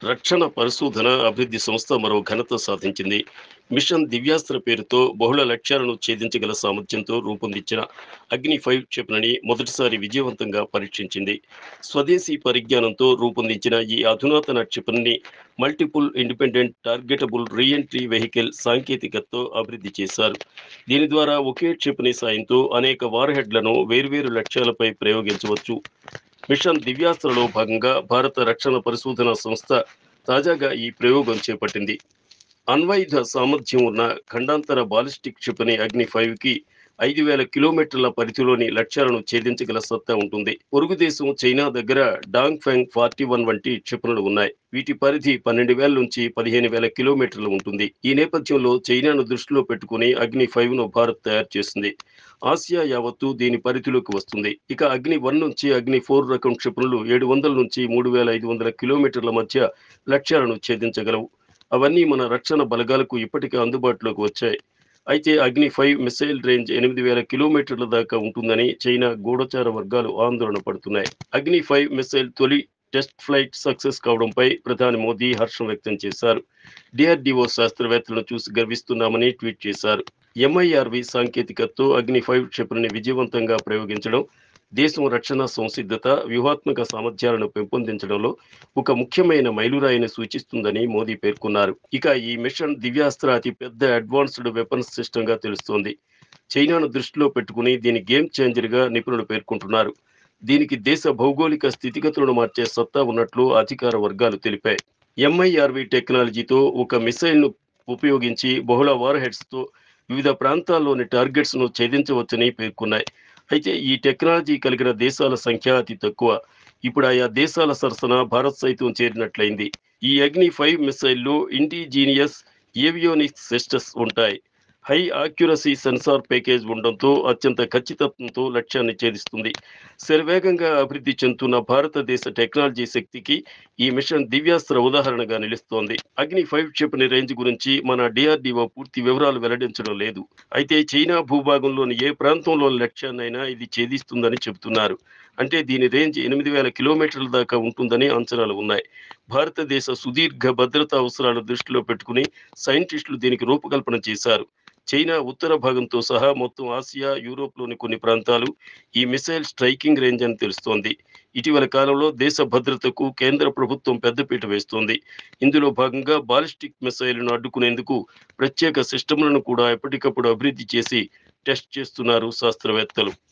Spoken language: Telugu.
రక్షణ పరిశోధన అభివృద్ధి సంస్థ మరో ఘనత సాధించింది. మిషన్ దివ్యాస్త్ర పేరుతో బహుళ లక్ష్యాలను ఛేదించగల సామర్థ్యంతో రూపొందించిన అగ్ని-5 క్షిపణిని మొదటిసారి విజయవంతంగా పరీక్షించింది. స్వదేశీ పరిజ్ఞానంతో రూపొందించిన ఈ అధునాతన క్షిపణిని multiple independent targetable reentry vehicle సాంకేతికతతో అభివృద్ధి చేశారు. దీని ద్వారా ఒకే క్షిపణి సాయంతో అనేక వార్హెడ్లను వేర్వేరు లక్ష్యాలపై ప్రయోగించవచ్చు. మిషన్ దివ్యాస్త్రలో భాగంగా భారత రక్షణ పరిశోధన సంస్థ తాజాగా ఈ ప్రయోగం చేపట్టింది. అణ్వాయుధ సామర్థ్యం ఉన్న ఖండాంతర బాలిస్టిక్ క్షిపణి అగ్ని-5కి 5,000 కిలోమీటర్ల పరిధిలోని లక్ష్యాలను ఛేదించగల సత్తా ఉంటుంది. పొరుగు దేశం చైనా దగ్గర డాంగ్ ఫెంగ్ 41 వంటి క్షిపణులు ఉన్నాయి. వీటి పరిధి 12,000 నుంచి 15,000 కిలోమీటర్లు ఉంటుంది. ఈ నేపథ్యంలో చైనాను దృష్టిలో పెట్టుకుని అగ్ని-5ను భారత్ తయారు చేసింది. ఆసియా యావత్తు దీని పరిధిలోకి వస్తుంది. ఇక అగ్ని-1 నుంచి అగ్ని-4 రకం క్షిపణులు 700 నుంచి 3,500 కిలోమీటర్ల మధ్య లక్ష్యాలను ఛేదించగలవు. అవన్నీ మన రక్షణ బలగాలకు ఇప్పటికే అందుబాటులోకి వచ్చాయి. అయితే అగ్ని-5 మిసైల్ రేంజ్ 8,000 కిలోమీటర్ల దాకా ఉంటుందని చైనా గూఢచార వర్గాలు ఆందోళన పడుతున్నాయి. అగ్ని-5 మిసైల్ తొలి టెస్ట్ ఫ్లైట్ సక్సెస్ కావడంపై ప్రధాని మోదీ హర్షం వ్యక్తం చేశారు. డిఆర్డీఓ శాస్త్రవేత్తలను చూసి గర్విస్తున్నామని ట్వీట్ చేశారు. ఎంఐఆర్వి సాంకేతికతతో అగ్ని-5 క్షిపణిని విజయవంతంగా ప్రయోగించడం దేశం రక్షణ సంసిద్ధత, వ్యూహాత్మక సామర్థ్యాలను పెంపొందించడంలో ఒక ముఖ్యమైన మైలురాయిని సూచిస్తుందని మోదీ పేర్కొన్నారు. ఇక ఈ మిషన్ దివ్యాస్త్ర అతి పెద్ద అడ్వాన్స్డ్ వెపన్స్ సిస్టమ్ గా తెలుస్తోంది. చైనాను దృష్టిలో పెట్టుకుని దీని గేమ్ చేంజర్ గా నిపుణులు పేర్కొంటున్నారు. దీనికి దేశ భౌగోళిక స్థితిగతులను మార్చే సత్తా ఉన్నట్లు అధికార వర్గాలు తెలిపాయి. ఎంఐఆర్వి టెక్నాలజీతో ఒక మిసైల్ ను ఉపయోగించి బహుళ వార్ హెడ్స్ తో వివిధ ప్రాంతాల్లోని టార్గెట్స్ ను ఛేదించవచ్చని పేర్కొన్నాయి. అయితే ఈ టెక్నాలజీ కలిగిన దేశాల సంఖ్య అతి తక్కువ. ఇప్పుడు ఆయా దేశాల సరసన భారత్ సైతం చేరినట్లయింది. ఈ అగ్ని-5 మిసైల్లో ఇండిజీనియస్ ఏవియోనిక్స్ సిస్టమ్స్ ఉంటాయి. హై ఆక్యురసీ సెన్సార్ ప్యాకేజ్ ఉండడంతో అత్యంత ఖచ్చితత్వంతో లక్ష్యాన్ని ఛేదిస్తుంది. శరవేగంగా అభివృద్ధి చెందుతున్న భారతదేశ టెక్నాలజీ శక్తికి ఈ మిషన్ దివ్యాస్త్ర ఉదాహరణగా నిలుస్తోంది. అగ్ని-5 క్షిపణి రేంజ్ గురించి మన డిఆర్డీఓ పూర్తి వివరాలు వెల్లడించడం లేదు. అయితే చైనా భూభాగంలోని ఏ ప్రాంతంలోని లక్ష్యాన్నైనా ఇది ఛేదిస్తుందని చెబుతున్నారు. అంటే దీని రేంజ్ 8,000 కిలోమీటర్ల దాకా ఉంటుందని అంచనాలు ఉన్నాయి. భారతదేశ సుదీర్ఘ భద్రతా అవసరాలను దృష్టిలో పెట్టుకుని సైంటిస్టులు దీనికి రూపకల్పన చేశారు. చైనా ఉత్తర భాగంతో సహా మొత్తం ఆసియా, యూరోప్లోని కొన్ని ప్రాంతాలు ఈ మిసైల్ స్ట్రైకింగ్ రేంజ్ అని తెలుస్తోంది. ఇటీవల కాలంలో దేశ భద్రతకు కేంద్ర ప్రభుత్వం పెద్దపీట వేస్తోంది. ఇందులో భాగంగా బాలిస్టిక్ మిసైల్ను అడ్డుకునేందుకు ప్రత్యేక సిస్టమ్లను కూడా ఎప్పటికప్పుడు అభివృద్ధి చేసి టెస్ట్ చేస్తున్నారు శాస్త్రవేత్తలు.